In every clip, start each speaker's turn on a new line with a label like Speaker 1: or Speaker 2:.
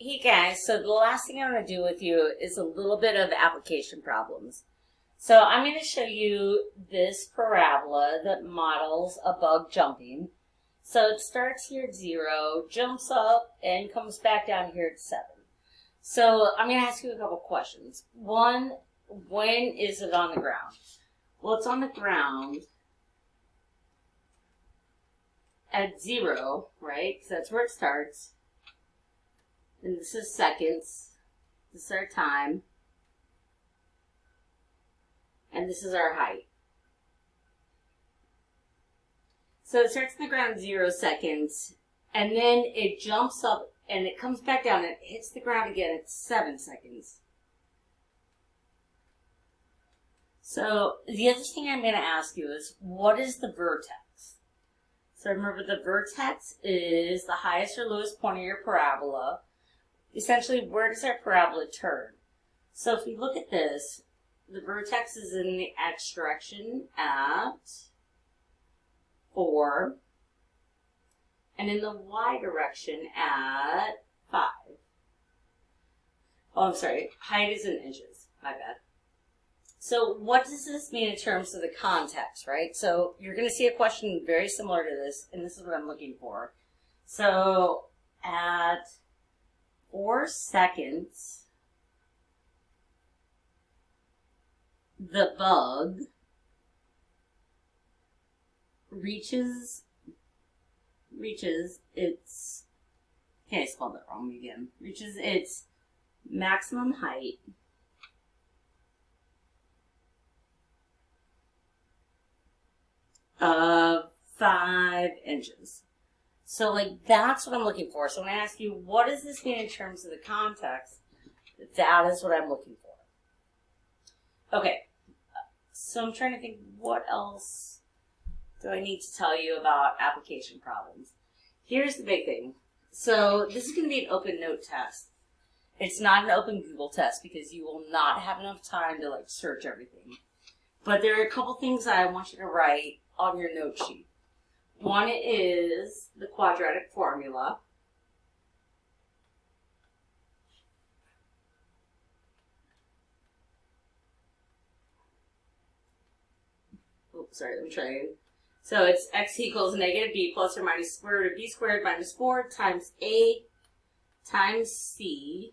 Speaker 1: Hey guys, so the last thing I'm going to do with you is a little bit of application problems. So I'm going to show you this parabola that models a bug jumping. So it starts here at 0, jumps up, and comes back down here at 7. So I'm going to ask you a couple questions. One, when is it on the ground? Well, it's on the ground at 0, right? Because that's where it starts. And this is seconds. This is our time. And this is our height. So it starts on the ground at 0 seconds. And then it jumps up and it comes back down and it hits the ground again at 7 seconds. So the other thing I'm going to ask you is, what is the vertex? So remember, the vertex is the highest or lowest point of your parabola. Essentially, where does our parabola turn? So if we look at this, the vertex is in the x direction at 4, and in the y direction at 5. Oh, I'm sorry, height is in inches, my bad. So what does this mean in terms of the context, right? So you're going to see a question very similar to this, and this is what I'm looking for. So at 4 seconds, the bug reaches its, okay, I spelled that wrong again, reaches its maximum height of 5 inches. So, that's what I'm looking for. So when I ask you, what does this mean in terms of the context? That is what I'm looking for. Okay, so I'm trying to think, what else do I need to tell you about application problems? Here's the big thing. So this is going to be an open note test. It's not an open Google test because you will not have enough time to search everything. But there are a couple things that I want you to write on your note sheet. One is the quadratic formula. Oops, sorry, let me try it. So it's x equals negative b plus or minus square root of b squared minus 4 times a times c.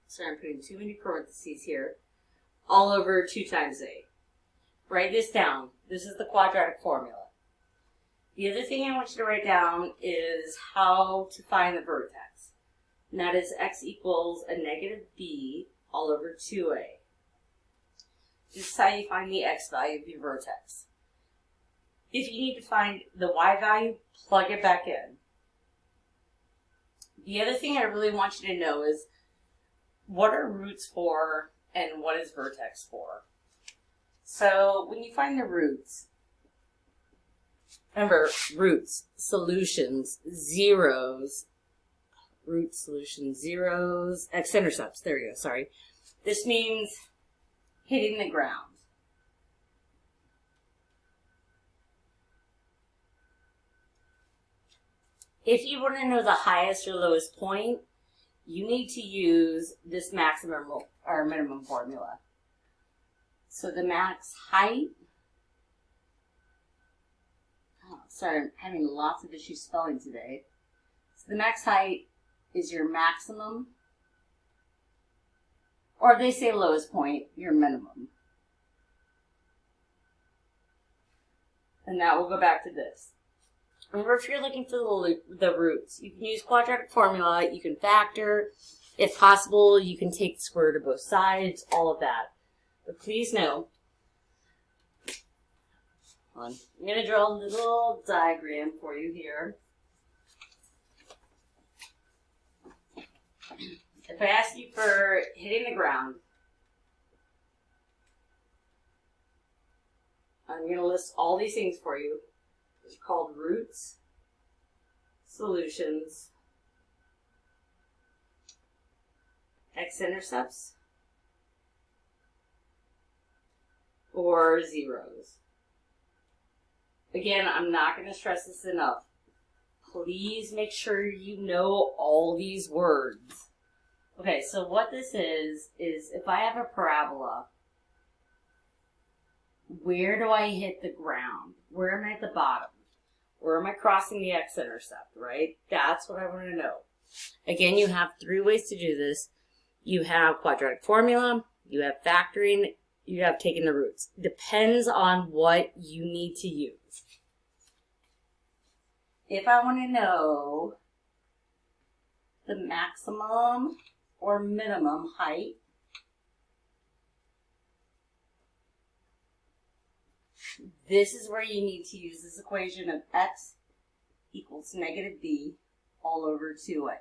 Speaker 1: Sorry, I'm putting too many parentheses here. All over 2 times a. Write this down. This is the quadratic formula. The other thing I want you to write down is how to find the vertex. And that is x equals a negative b all over 2a. This is how you find the x value of your vertex. If you need to find the y value, plug it back in. The other thing I really want you to know is, what are roots for and what is vertex for? So when you find the roots, remember, roots, solutions, zeros, root, solution, zeros, x-intercepts, there you go, sorry. This means hitting the ground. If you want to know the highest or lowest point, you need to use this maximum or minimum formula. So the max height, sorry, I'm having lots of issues spelling today. So the max height is your maximum, or if they say lowest point, your minimum. And that will go back to this. Remember, if you're looking for the roots, you can use quadratic formula, you can factor. If possible, you can take the square root of both sides, all of that. But please know, hold on, I'm going to draw a little diagram for you here. If I ask you for hitting the ground, I'm going to list all these things for you. These are called roots, solutions, x-intercepts, or zeros. Again, I'm not going to stress this enough. please make sure you know all these words. Okay, so what this is if I have a parabola, where do I hit the ground? Where am I at the bottom? Where am I crossing the x-intercept, right? That's what I want to know. Again, you have 3 ways to do this. You have quadratic formula, you have factoring, you have taking the roots. Depends on what you need to use. If I want to know the maximum or minimum height, this is where you need to use this equation of x equals negative b all over 2a.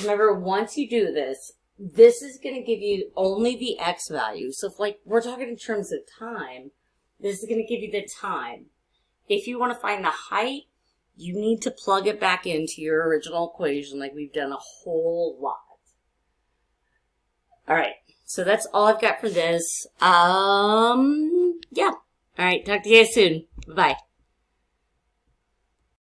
Speaker 1: Remember, once you do this, this is going to give you only the x value. So if like we're talking in terms of time, this is going to give you the time. If you want to find the height, you need to plug it back into your original equation like we've done a whole lot. All right, so that's all I've got for this. Yeah. All right, talk to you guys soon. Bye.